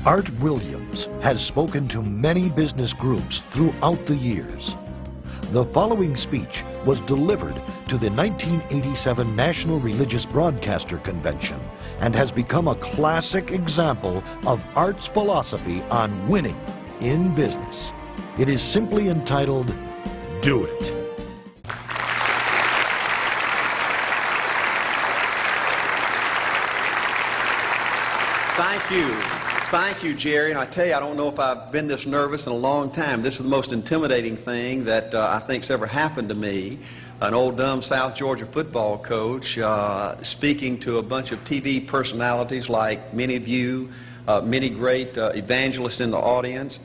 Art Williams has spoken to many business groups throughout the years. The following speech was delivered to the 1987 National Religious Broadcaster Convention and has become a classic example of Art's philosophy on winning in business. It is simply entitled, Do It. Thank you. Thank you, Jerry. And I tell you, I don't know if I've been this nervous in a long time. This is the most intimidating thing that I think's ever happened to me. An old dumb South Georgia football coach speaking to a bunch of TV personalities like many of you, many great evangelists in the audience,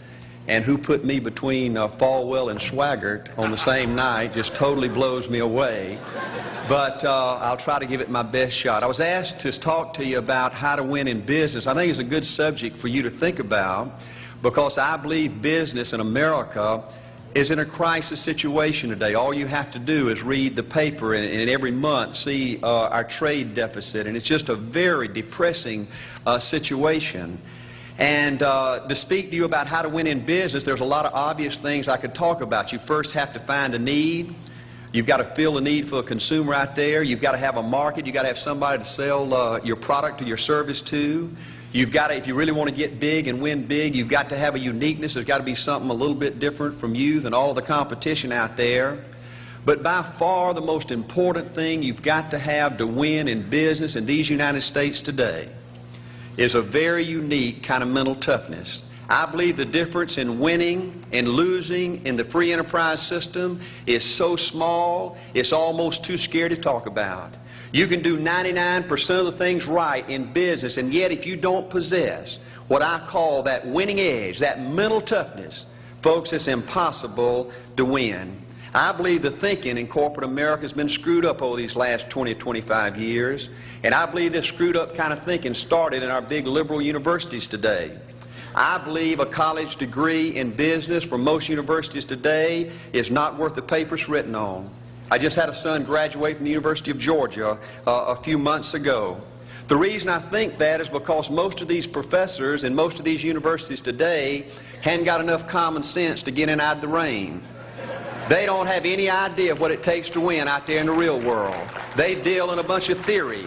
and who put me between Falwell and Swaggart on the same night just totally blows me away. But I'll try to give it my best shot. I was asked to talk to you about how to win in business. I think it's a good subject for you to think about because I believe business in America is in a crisis situation today. All you have to do is read the paper and every month see our trade deficit, and it's just a very depressing situation. And to speak to you about how to win in business, there's a lot of obvious things I could talk about. You first have to find a need. You've got to fill the need for a consumer out there. You've got to have a market. You've got to have somebody to sell your product or your service to. You've got to, if you really want to get big and win big, you've got to have a uniqueness. There's got to be something a little bit different from you than all the competition out there. But by far the most important thing you've got to have to win in business in these United States today is a very unique kind of mental toughness. I believe the difference in winning and losing in the free enterprise system is so small, it's almost too scary to talk about. You can do 99% of the things right in business, and yet if you don't possess what I call that winning edge, that mental toughness, folks, it's impossible to win. I believe the thinking in corporate America has been screwed up over these last 20 or 25 years, and I believe this screwed up kind of thinking started in our big liberal universities today. I believe a college degree in business for most universities today is not worth the paper it's written on. I just had a son graduate from the University of Georgia a few months ago. The reason I think that is because most of these professors in most of these universities today hadn't got enough common sense to get in out of the rain. They don't have any idea of what it takes to win out there in the real world. They deal in a bunch of theory.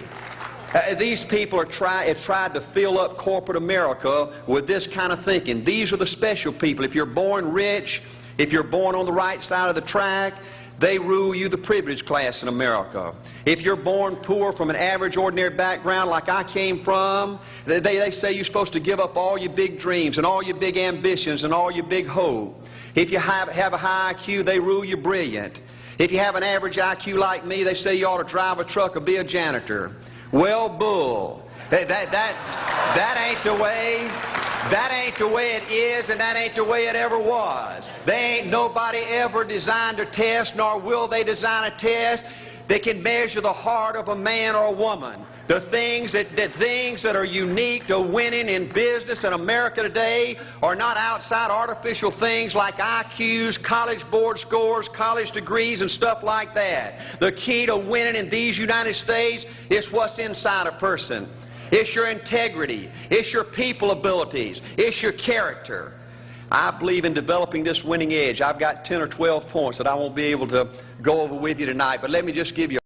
These people have tried to fill up corporate America with this kind of thinking. These are the special people. If you're born rich, if you're born on the right side of the track, they rule you, the privileged class in America. If you're born poor from an average, ordinary background like I came from, they say you're supposed to give up all your big dreams and all your big ambitions and all your big hope. If you have a high IQ, they rule you brilliant. If you have an average IQ like me, they say you ought to drive a truck or be a janitor. Well, bull. That ain't the way. That ain't the way it is, and that ain't the way it ever was. They ain't nobody ever designed a test, nor will they design a test that can measure the heart of a man or a woman. The things that are unique to winning in business in America today are not outside artificial things like IQs, college board scores, college degrees, and stuff like that. The key to winning in these United States is what's inside a person. It's your integrity. It's your people abilities. It's your character. I believe in developing this winning edge. I've got 10 or 12 points that I won't be able to go over with you tonight, but let me just give you